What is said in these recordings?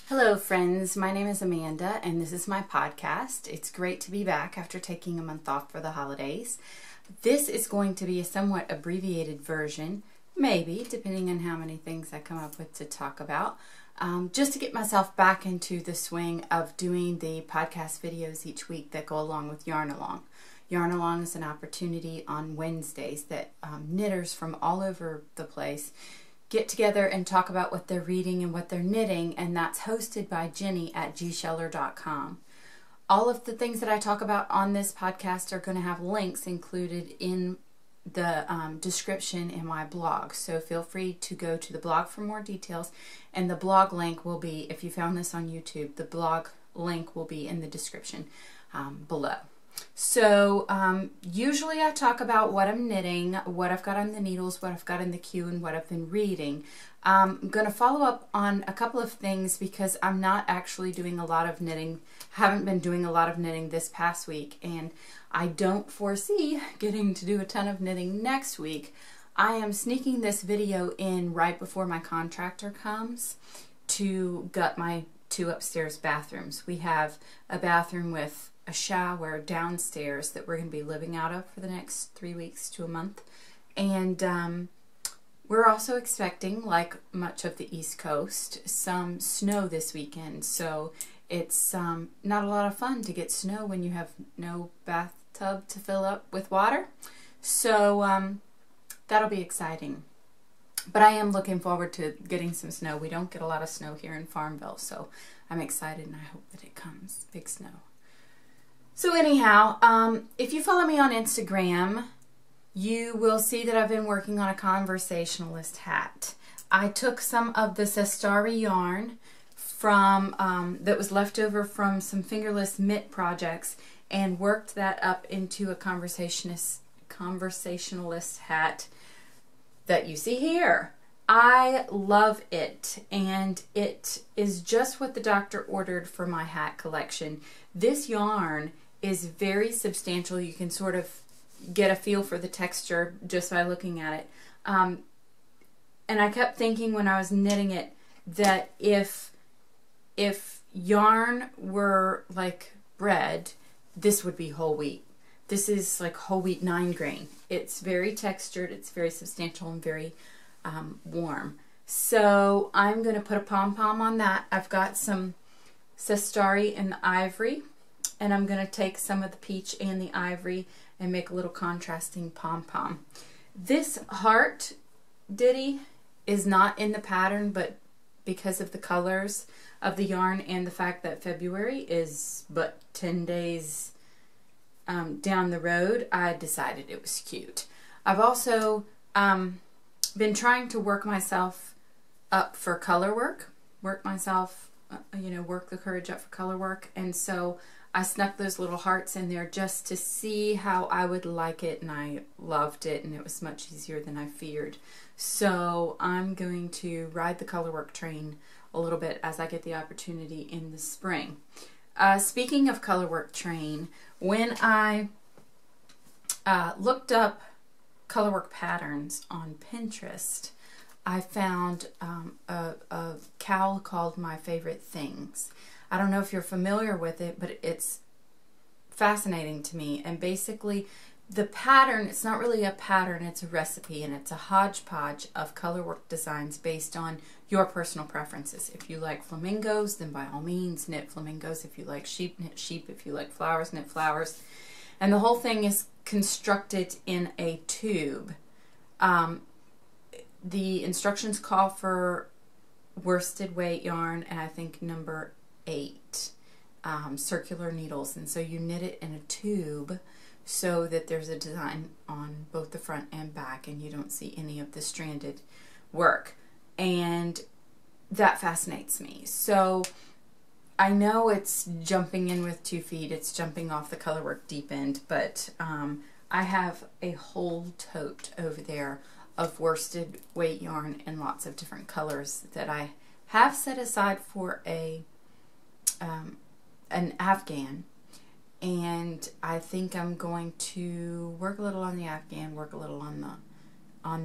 Hello friends, my name is Amanda and this is my podcast. It's great to be back after taking a month off for the holidays. This is going to be a somewhat abbreviated version, maybe, depending on how many things I come up with to talk about, just to get myself back into the swing of doing the podcast videos each week that go along with Yarn Along. Yarn Along is an opportunity on Wednesdays that knitters from all over the place get together and talk about what they're reading and what they're knitting, and that's hosted by Jenny at gsheller.com. All of the things that I talk about on this podcast are going to have links included in the description in my blog, so feel free to go to the blog for more details, and the blog link will be, if you found this on YouTube, the blog link will be in the description below. So usually I talk about what I'm knitting, what I've got on the needles, what I've got in the queue, and what I've been reading. I'm going to follow up on a couple of things because I'm not actually doing a lot of knitting, haven't been doing a lot of knitting this past week, and I don't foresee getting to do a ton of knitting next week. I am sneaking this video in right before my contractor comes to gut my 2 upstairs bathrooms. We have a bathroom with a shower downstairs that we're going to be living out of for the next 3 weeks to a month, and we're also expecting, like much of the East Coast, some snow this weekend. So it's not a lot of fun to get snow when you have no bathtub to fill up with water. So that'll be exciting. But I am looking forward to getting some snow. We don't get a lot of snow here in Farmville, so I'm excited and I hope that it comes. Big snow. So anyhow, if you follow me on Instagram, you will see that I've been working on a Conversationalist hat. I took some of the Sestari yarn from that was left over from some fingerless mitt projects and worked that up into a Conversationalist hat that you see here. I love it, and it is just what the doctor ordered for my hat collection. This yarn is very substantial. You can sort of get a feel for the texture just by looking at it. And I kept thinking when I was knitting it that if yarn were like bread, this would be whole wheat. This is like whole wheat 9 grain. It's very textured, it's very substantial, and very warm. So I'm going to put a pom-pom on that. I've got some Sestari and ivory, and I'm going to take some of the peach and the ivory and make a little contrasting pom-pom. This heart ditty is not in the pattern, but because of the colors of the yarn and the fact that February is but 10 days down the road, I decided it was cute. I've also been trying to work myself up for color work, work the courage up for color work, and so I snuck those little hearts in there just to see how I would like it, and I loved it, and it was much easier than I feared. So I'm going to ride the color work train a little bit as I get the opportunity in the spring. Speaking of color work train, when I looked up colorwork patterns on Pinterest, I found a cowl called My Favorite Things. I don't know if you're familiar with it, but it's fascinating to me. And basically, the pattern, it's not really a pattern, it's a recipe, and it's a hodgepodge of colorwork designs based on your personal preferences. If you like flamingos, then by all means knit flamingos. If you like sheep, knit sheep. If you like flowers, knit flowers. And the whole thing is constructed in a tube. The instructions call for worsted weight yarn, and I think number 8 circular needles, and so you knit it in a tube so that there's a design on both the front and back, and you don't see any of the stranded work, and that fascinates me. So I know it's jumping in with 2 feet, it's jumping off the colorwork deep end, but I have a whole tote over there of worsted weight yarn in lots of different colors that I have set aside for an Afghan, and I think I'm going to work a little on the Afghan, work a little on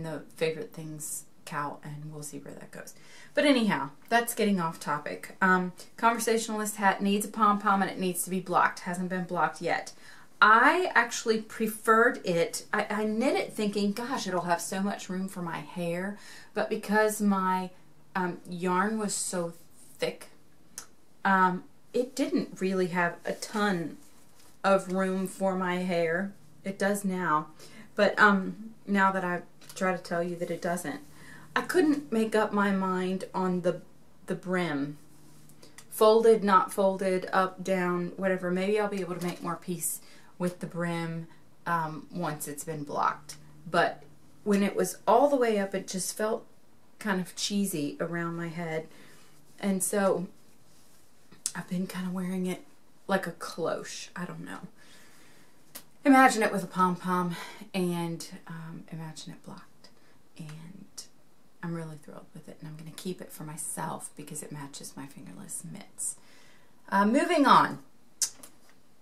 the favorite things cow, and we'll see where that goes. But anyhow, that's getting off topic. Conversationalist hat needs a pom-pom, and it needs to be blocked. Hasn't been blocked yet. I actually preferred it. I knit it thinking, gosh, it'll have so much room for my hair. But because my yarn was so thick, it didn't really have a ton of room for my hair. It does now. But now that I try to tell you that it doesn't, I couldn't make up my mind on the brim. Folded, not folded, up, down, whatever. Maybe I'll be able to make more peace with the brim once it's been blocked. But when it was all the way up, it just felt kind of cheesy around my head. And so I've been kind of wearing it like a cloche. I don't know. Imagine it with a pom-pom, and imagine it blocked. And I'm really thrilled with it, and I'm going to keep it for myself because it matches my fingerless mitts. Moving on.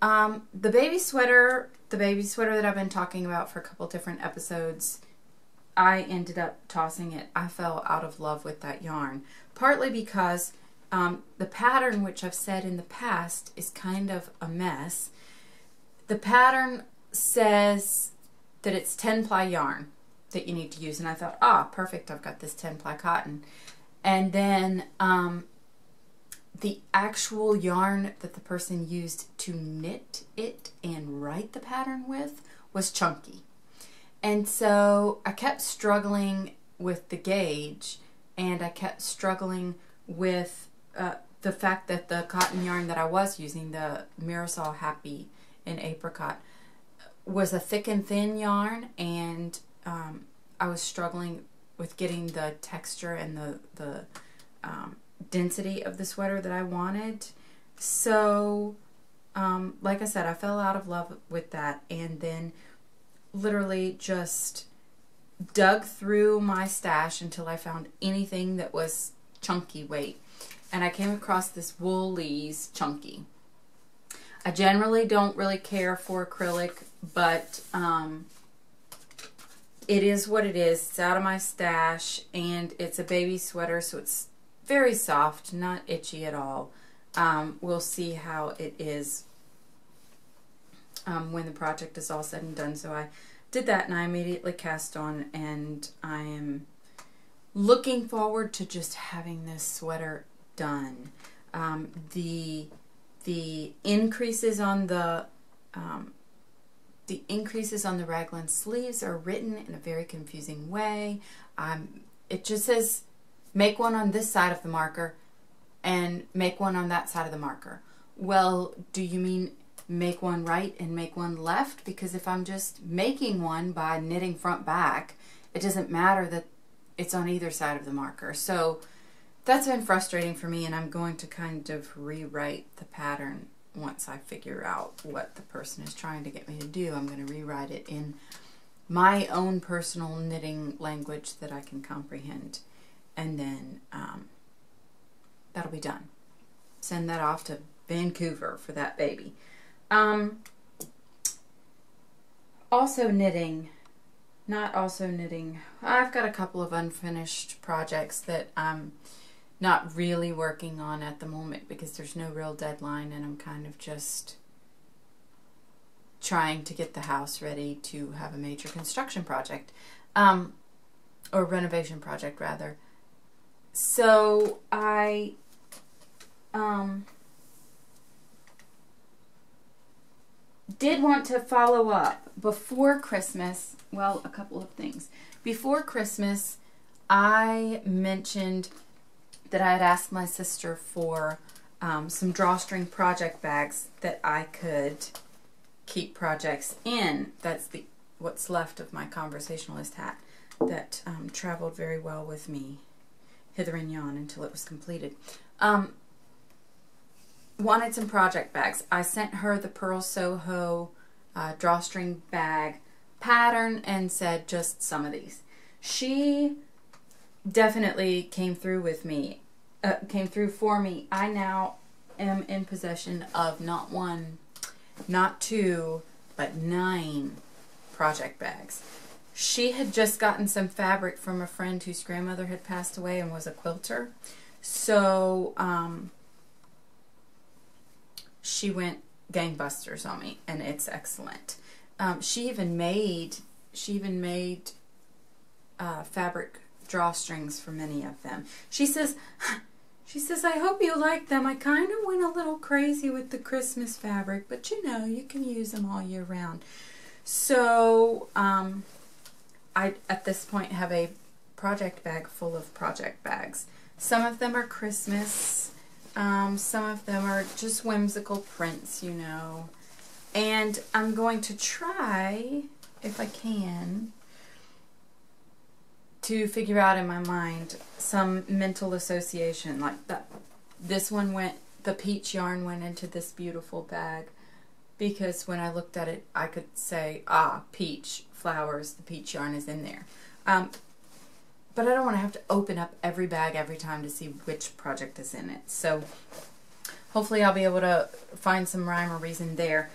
The baby sweater that I've been talking about for a couple different episodes, I ended up tossing it. I fell out of love with that yarn, partly because the pattern, which I've said in the past, is kind of a mess. The pattern says that it's 10-ply yarn that you need to use, and I thought, perfect, I've got this 10-ply cotton. And then the actual yarn that the person used to knit it and write the pattern with was chunky. And so I kept struggling with the gauge, and I kept struggling with the fact that the cotton yarn that I was using, the Mirasol Happy in Apricot, was a thick and thin yarn, and I was struggling with getting the texture and the density of the sweater that I wanted. So like I said, I fell out of love with that, and then literally just dug through my stash until I found anything that was chunky weight, and I came across this Woolies chunky. I generally don't really care for acrylic, but it is what it is. It's out of my stash, and it's a baby sweater, so it's very soft, not itchy at all. We'll see how it is when the project is all said and done. So I did that, and I immediately cast on, and I am looking forward to just having this sweater done. The increases on the raglan sleeves are written in a very confusing way. It just says make one on this side of the marker and make one on that side of the marker. Well, do you mean make one right and make one left? Because if I'm just making one by knitting front back, it doesn't matter that it's on either side of the marker. So that's been frustrating for me, and I'm going to kind of rewrite the pattern once I figure out what the person is trying to get me to do. I'm going to rewrite it in my own personal knitting language that I can comprehend, and then that'll be done. Send that off to Vancouver for that baby. Also knitting. Not also knitting. I've got a couple of unfinished projects that I'm not really working on at the moment because there's no real deadline, and I'm kind of just trying to get the house ready to have a major construction project, or renovation project rather. So I did want to follow up before Christmas. Well, a couple of things. Before Christmas, I mentioned that I had asked my sister for some drawstring project bags that I could keep projects in. That's what's left of my Conversationalist hat that traveled very well with me hither and yon until it was completed. Wanted some project bags. I sent her the Pearl Soho drawstring bag pattern and said just some of these. She definitely came through for me. I now am in possession of not one, not two, but 9 project bags. She had just gotten some fabric from a friend whose grandmother had passed away and was a quilter. So she went gangbusters on me, and it's excellent. She even made fabric drawstrings for many of them. She says, I hope you like them. I kind of went a little crazy with the Christmas fabric, but you know, you can use them all year round. So I, at this point, have a project bag full of project bags. Some of them are Christmas. Some of them are just whimsical prints, you know. And I'm going to try, if I can, to figure out in my mind some mental association. Like that, this one the peach yarn went into this beautiful bag, because when I looked at it, I could say, ah, peach flowers, the peach yarn is in there. But I don't want to have to open up every bag every time to see which project is in it. So hopefully I'll be able to find some rhyme or reason there.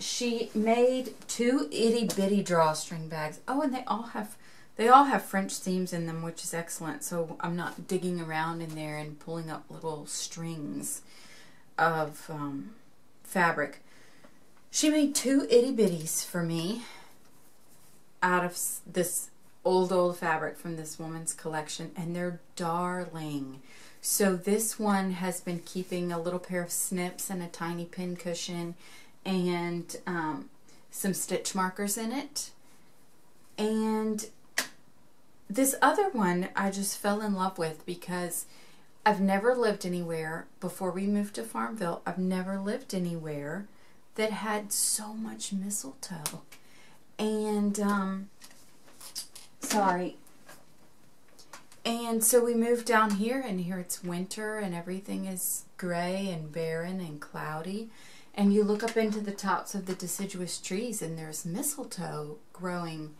She made 2 itty-bitty drawstring bags. Oh, and they all have French seams in them, which is excellent. So I'm not digging around in there and pulling up little strings of fabric. She made 2 itty-bitties for me out of this old fabric from this woman's collection, and they're darling. So this one has been keeping a little pair of snips and a tiny pin cushion and some stitch markers in it. And this other one I just fell in love with, because I've never lived anywhere, before we moved to Farmville, I've never lived anywhere that had so much mistletoe. And and so we moved down here, and here it's winter and everything is gray and barren and cloudy, and you look up into the tops of the deciduous trees and there's mistletoe growing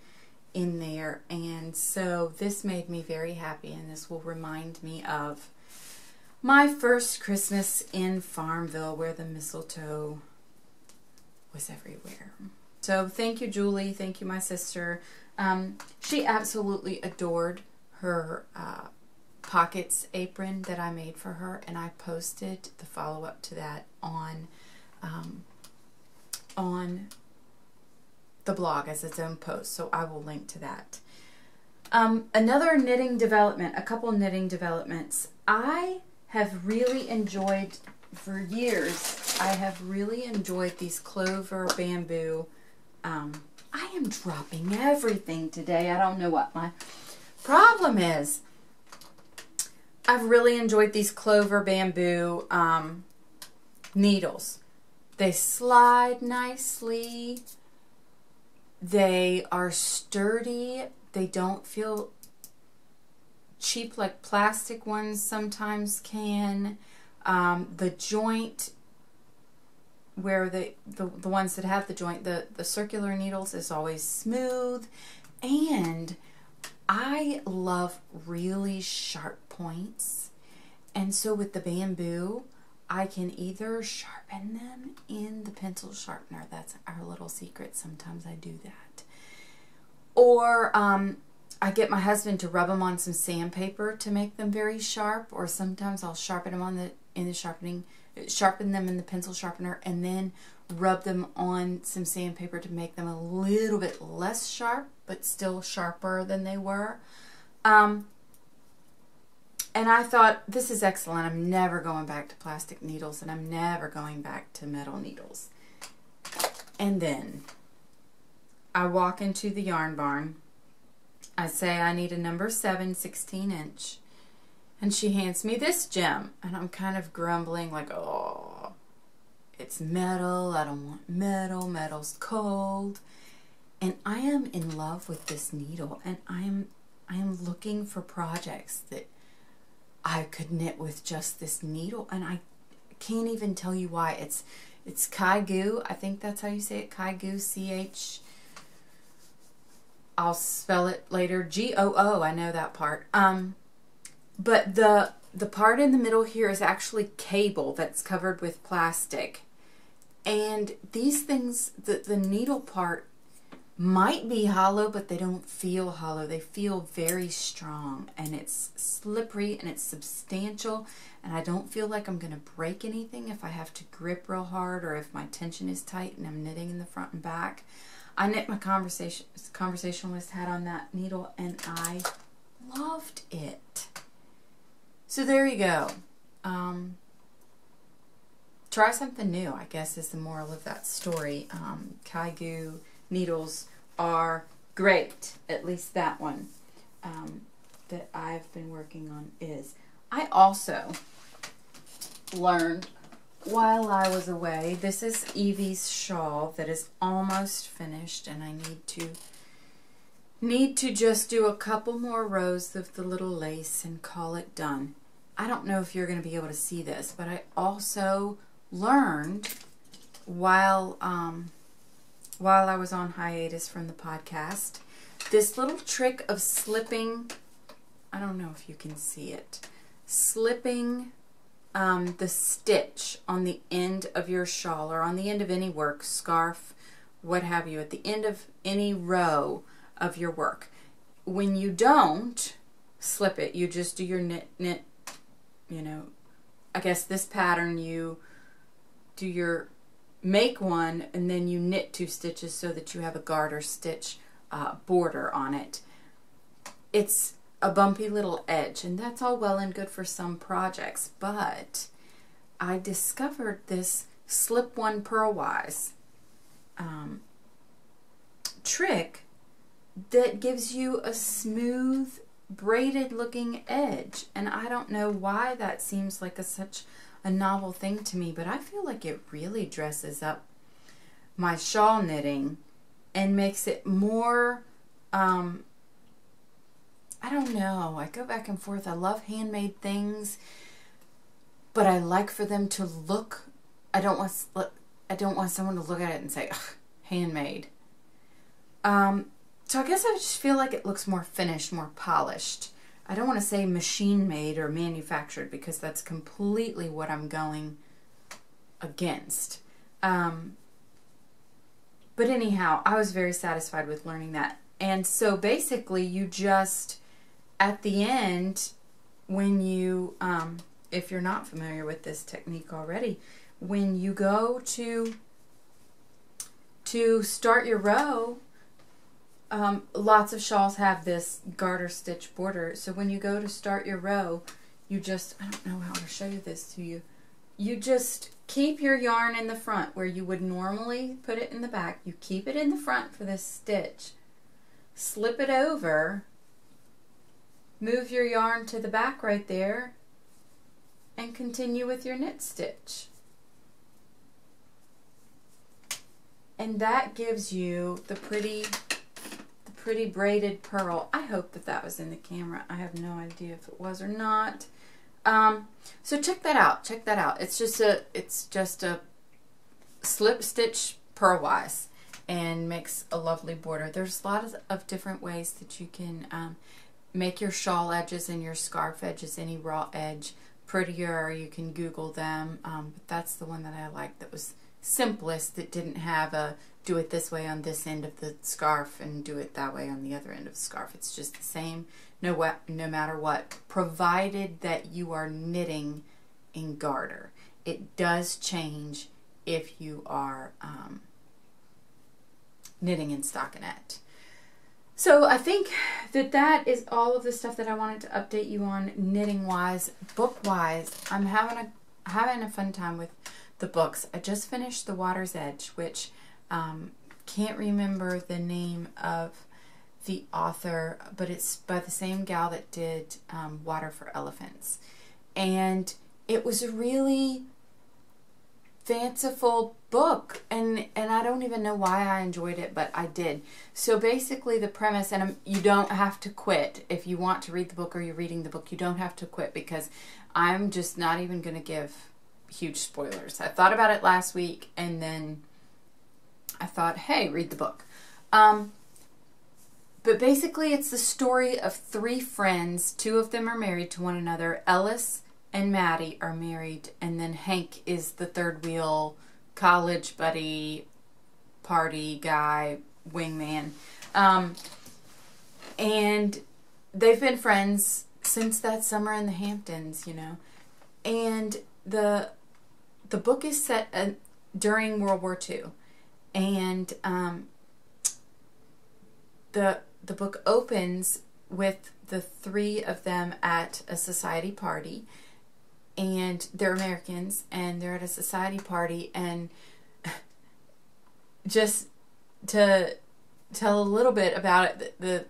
in there. And so this made me very happy, and this will remind me of my first Christmas in Farmville, where the mistletoe was everywhere. So thank you, Julie. Thank you, my sister. She absolutely adored her pockets apron that I made for her, and I posted the follow-up to that on the blog as its own post, so I will link to that. Another knitting development, a couple knitting developments. I have really enjoyed, for years, I have really enjoyed these clover bamboo. I am dropping everything today. I don't know what my problem is. I've really enjoyed these clover bamboo needles. They slide nicely. They are sturdy. They don't feel cheap like plastic ones sometimes can. The joint, where the ones that have the joint, the circular needles, is always smooth. And I love really sharp points. And so with the bamboo, I can either sharpen them in the pencil sharpener. That's our little secret. Sometimes I do that. Or I get my husband to rub them on some sandpaper to make them very sharp. Or sometimes I'll sharpen them sharpen them in the pencil sharpener, and then rub them on some sandpaper to make them a little bit less sharp, but still sharper than they were. And I thought, this is excellent. I'm never going back to plastic needles, and I'm never going back to metal needles. And then I walk into the yarn barn. I say I need a number 7 16-inch. And she hands me this gem. And I'm kind of grumbling like, oh, it's metal. I don't want metal. Metal's cold. And I am in love with this needle. And I am looking for projects that I could knit with just this needle. And I can't even tell you why. It's ChiaoGoo. I think that's how you say it. ChiaoGoo, C-H. I'll spell it later. G-O-O. I know that part. But the part in the middle here is actually cable that's covered with plastic. And these things, the needle part might be hollow, but they don't feel hollow. They feel very strong, and it's slippery and it's substantial, and I don't feel like I'm going to break anything if I have to grip real hard or if my tension is tight and I'm knitting in the front and back. I knit my Conversationalist hat on that needle, and I loved it. So there you go. Try something new, I guess, is the moral of that story. ChiaoGoo needles are great. At least that one that I've been working on is. I also learned while I was away, this is Evie's shawl that is almost finished, and I need to just do a couple more rows of the little lace and call it done. I don't know if you're going to be able to see this, but I also learned while I was on hiatus from the podcast, this little trick of slipping, I don't know if you can see it, slipping the stitch on the end of your shawl or on the end of any work, scarf, what have you, at the end of any row of your work. When you don't slip it, you just do your knit, you know, I guess this pattern you do your make one and then you knit 2 stitches so that you have a garter stitch border on it. It's a bumpy little edge, and that's all well and good for some projects, but I discovered this slip one purlwise trick that gives you a smooth braided looking edge, and I don't know why that seems like such a novel thing to me, but I feel like it really dresses up my shawl knitting and makes it more I don't know. I go back and forth. I love handmade things, but I like for them to look. I don't want someone to look at it and say, ugh, handmade. So I guess I just feel like it looks more finished, more polished. I don't want to say machine made or manufactured because that's completely what I'm going against. But anyhow, I was very satisfied with learning that. And so basically you just, at the end, when you, if you're not familiar with this technique already, when you go to start your row, lots of shawls have this garter stitch border. So when you go to start your row, you just, I don't know how to show you this to you. You just keep your yarn in the front where you would normally put it in the back. You keep it in the front for this stitch. Slip it over, move your yarn to the back right there, and continue with your knit stitch. And that gives you the pretty braided purl. I hope that that was in the camera. I have no idea if it was or not. So check that out. Check that out. It's just a slip stitch purlwise and makes a lovely border. There's a lot of different ways that you can make your shawl edges and your scarf edges, any raw edge, prettier. You can Google them, but that's the one that I liked that was simplest, that didn't have a do it this way on this end of the scarf and do it that way on the other end of the scarf. It's just the same no matter what, provided that you are knitting in garter. It does change if you are knitting in stockinette. So I think that that is all of the stuff that I wanted to update you on knitting wise. Book wise, I'm having a fun time with the books. I just finished The Water's Edge, which can't remember the name of the author, but it's by the same gal that did Water for Elephants. And it was a really fanciful book, and I don't even know why I enjoyed it, but I did. So basically the premise, and you don't have to quit if you want to read the book or you're reading the book. You don't have to quit, because I'm just not even going to give huge spoilers. I thought about it last week, and then I thought, hey, read the book. But basically it's the story of 3 friends. 2 of them are married to one another. Ellis and Maddie are married, and then Hank is the third wheel college buddy, party guy, wingman. And they've been friends since that summer in the Hamptons, you know. And the book is set during World War II. And the book opens with the three of them at a society party. And they're Americans, and they're at a society party, and just to tell a little bit about it, the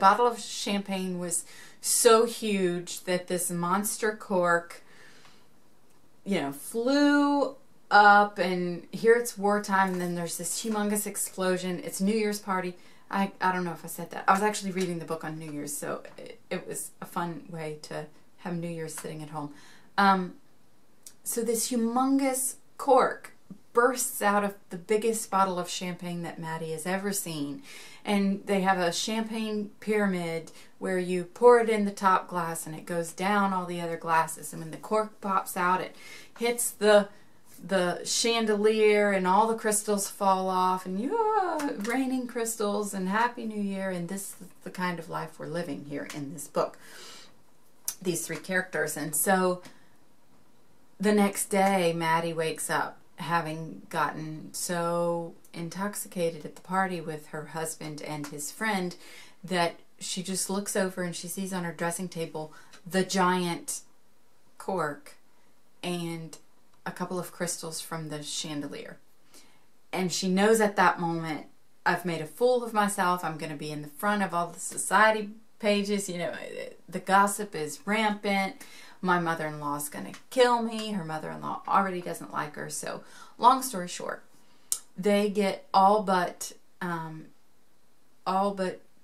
bottle of champagne was so huge that this monster cork, you know, flew up, and here it's wartime, and then there's this humongous explosion. It's New Year's party. I don't know if I said that. I was actually reading the book on New Year's, so it was a fun way to have New Year's sitting at home. So this humongous cork bursts out of the biggest bottle of champagne that Maddie has ever seen. And they have a champagne pyramid where you pour it in the top glass and it goes down all the other glasses. And when the cork pops out, it hits the chandelier and all the crystals fall off, and raining crystals and Happy New Year. And this is the kind of life we're living here in this book. These three characters. And so the next day, Maddie wakes up having gotten so intoxicated at the party with her husband and his friend that she just looks over and she sees on her dressing table the giant cork and a couple of crystals from the chandelier. And she knows at that moment, I've made a fool of myself. I'm going to be in the front of all the society pages. You know, the gossip is rampant. My mother-in-law is going to kill me. Her mother-in-law already doesn't like her. So, long story short, they get all but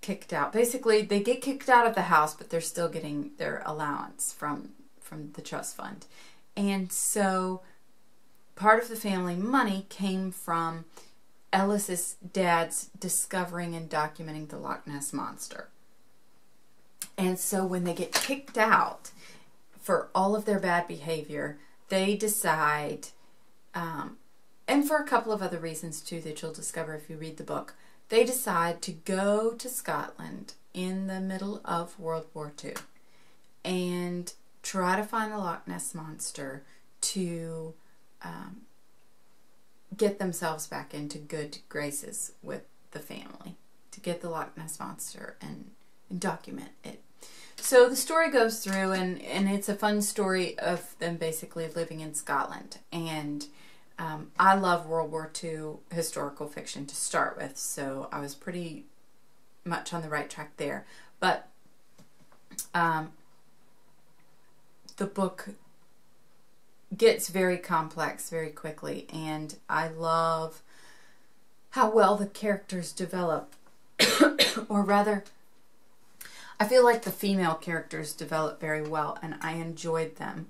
kicked out. Basically, they get kicked out of the house, but they're still getting their allowance from the trust fund. And so, part of the family money came from Ellis's dad's discovering and documenting the Loch Ness Monster. And so, when they get kicked out for all of their bad behavior, they decide, and for a couple of other reasons too that you'll discover if you read the book, they decide to go to Scotland in the middle of World War II and try to find the Loch Ness Monster to get themselves back into good graces with the family, to get the Loch Ness Monster and document it. So the story goes through, and it's a fun story of them basically living in Scotland. And I love World War II historical fiction to start with, so I was pretty much on the right track there. But the book gets very complex very quickly, and I love how well the characters develop, or rather, I feel like the female characters develop very well, and I enjoyed them.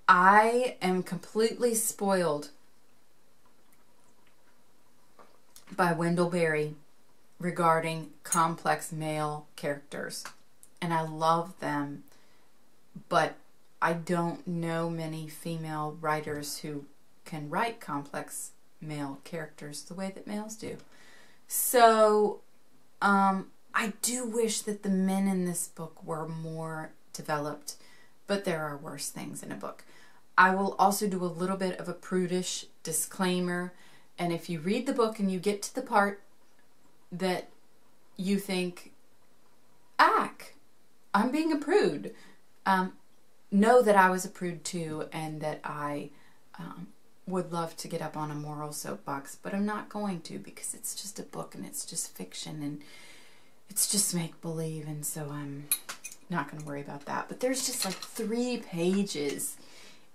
I am completely spoiled by Wendell Berry regarding complex male characters, and I love them, but I don't know many female writers who can write complex male characters the way that males do. So, I do wish that the men in this book were more developed, but there are worse things in a book. I will also do a little bit of a prudish disclaimer, and if you read the book and you get to the part that you think, I'm being a prude, know that I was a prude too, and that I would love to get up on a moral soapbox, but I'm not going to, because it's just a book and it's just fiction and it's just make-believe, and so I'm not going to worry about that. But there's just like 3 pages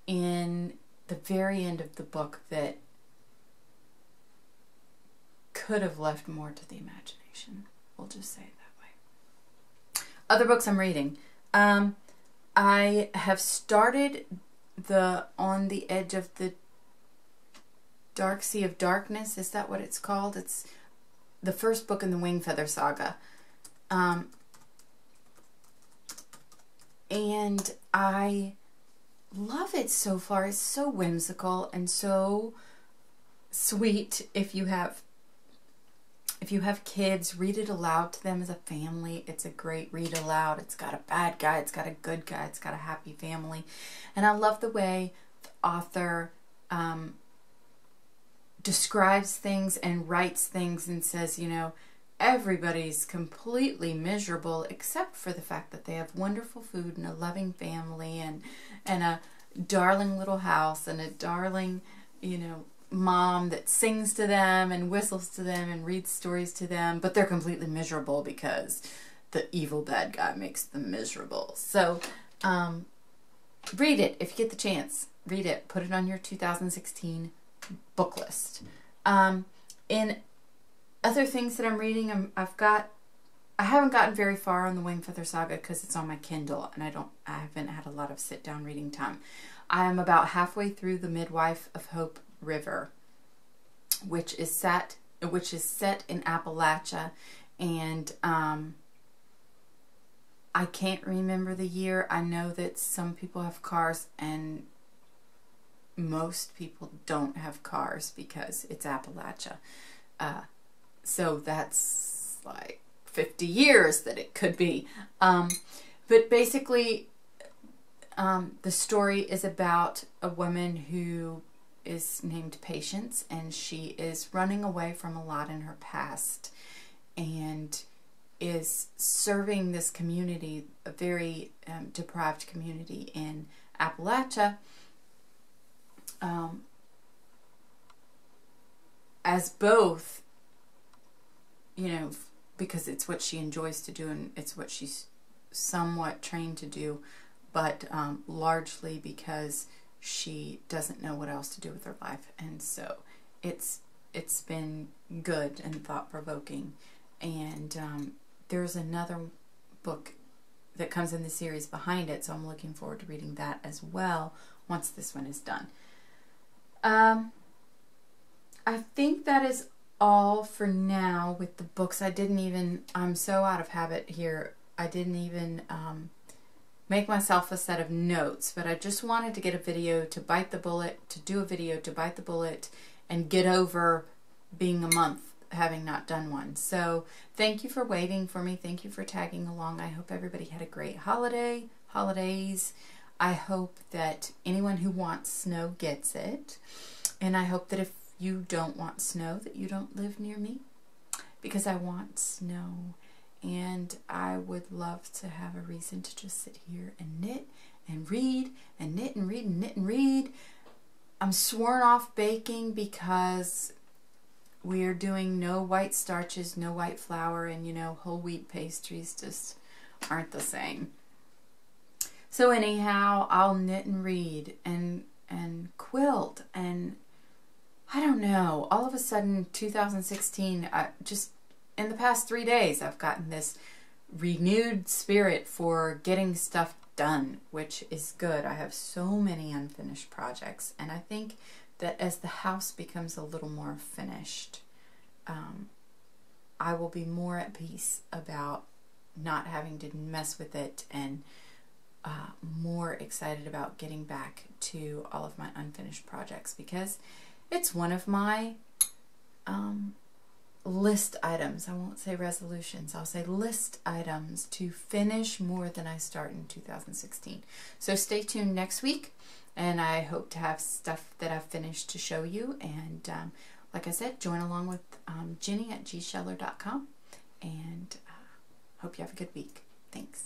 in the very end of the book that could have left more to the imagination. We'll just say it that way. Other books I'm reading. I have started On the Edge of the Dark Sea of Darkness. Is that what it's called? It's the first book in the Wingfeather saga. And I love it so far. It's so whimsical and so sweet if you have If you have kids, read it aloud to them as a family. It's a great read aloud. It's got a bad guy, it's got a good guy, it's got a happy family. And I love the way the author describes things and writes things and says, you know, everybody's completely miserable except for the fact that they have wonderful food and a loving family and a darling little house and a darling, you know, mom that sings to them and whistles to them and reads stories to them, but they're completely miserable because the evil bad guy makes them miserable. So read it if you get the chance. Read it. Put it on your 2016 book list. In other things that I'm reading, I haven't gotten very far on the Wingfeather Saga because it's on my Kindle and I haven't had a lot of sit down reading time. I am about halfway through The Midwife of Hope River, which is set in Appalachia, and I can't remember the year. I know that some people have cars and most people don't have cars because it's Appalachia. So that's like 50 years that it could be. But basically, the story is about a woman who is named Patience, and she is running away from a lot in her past and is serving this community, a very deprived community in Appalachia, as both, you know, because it's what she enjoys to do and it's what she's somewhat trained to do, but largely because she doesn't know what else to do with her life. And so it's been good and thought-provoking. And there's another book that comes in the series behind it, so I'm looking forward to reading that as well once this one is done. I think that is all for now with the books. I'm so out of habit here, I didn't even make myself a set of notes, but I just wanted to get a video to bite the bullet, to do a video to bite the bullet and get over being a month having not done one. So thank you for waiting for me. Thank you for tagging along. I hope everybody had a great holidays. I hope that anyone who wants snow gets it. And I hope that if you don't want snow, that you don't live near me, because I want snow. And I would love to have a reason to just sit here and knit and read and knit and read and knit and read. I'm sworn off baking because we're doing no white starches, no white flour, and you know, whole wheat pastries just aren't the same. So anyhow, I'll knit and read and quilt, and I don't know, all of a sudden 2016, in the past 3 days, I've gotten this renewed spirit for getting stuff done, which is good. I have so many unfinished projects, and I think that as the house becomes a little more finished, I will be more at peace about not having to mess with it, and more excited about getting back to all of my unfinished projects, because it's one of my list items. I won't say resolutions, I'll say list items to finish more than I start in 2016. So stay tuned next week, and I hope to have stuff that I've finished to show you. And like I said, join along with Jenny at gscheller.com, and hope you have a good week. Thanks.